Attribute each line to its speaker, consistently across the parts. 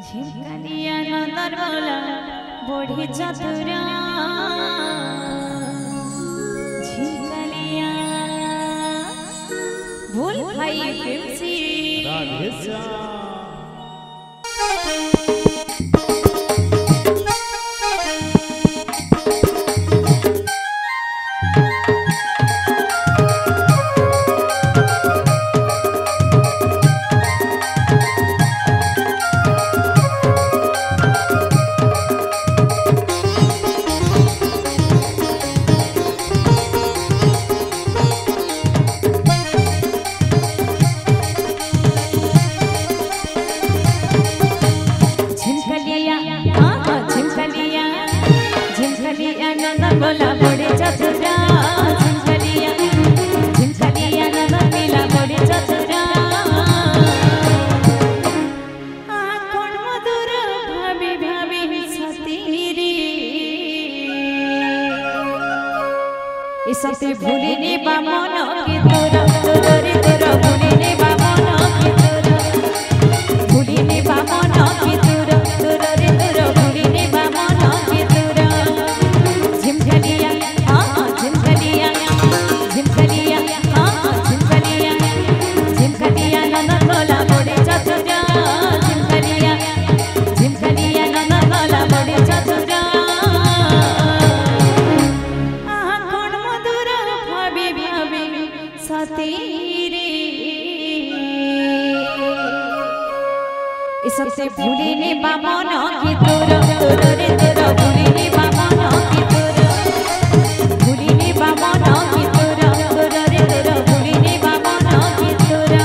Speaker 1: झिमकलिया another बोला बड़ी चतुरा झिमकलिया भूल भाई प्रेमसी राधे श्याम बोला बड़े चतुरा झिमकलिया झिमकलिया नंदन मिला बड़े चतुरा कोन मधुर भाभी भाभी सतीरी ए सते भूलिनी बामन के तोरा तोरे तोरा भूलिनी बामन के तोरा भूलिनी बामन के तोरा तोरे तोरा भूलिनी बामन के तोरा झिमकलिया झिमकलिया झिमकलिया झिमकलिया झिमकलिया नंदन बोला बड़े चतुरा झिमकलिया झिमकलिया नंदन बोला बड़े चतुरा कोन मधुर भाभी भाभी सतीरी ए सबसे भूलिनी बामन की तोरा तोरे तोरा भूलिनी बामन की तोरा भूलिनी बामन की तोरा तोरे तोरा भूलिनी बामन की तोरा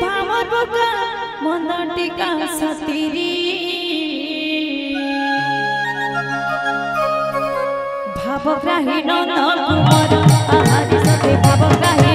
Speaker 1: भामर बोका मन टिका सतीरी भावग्राही नंद कुमार आहारी सते भावग्राही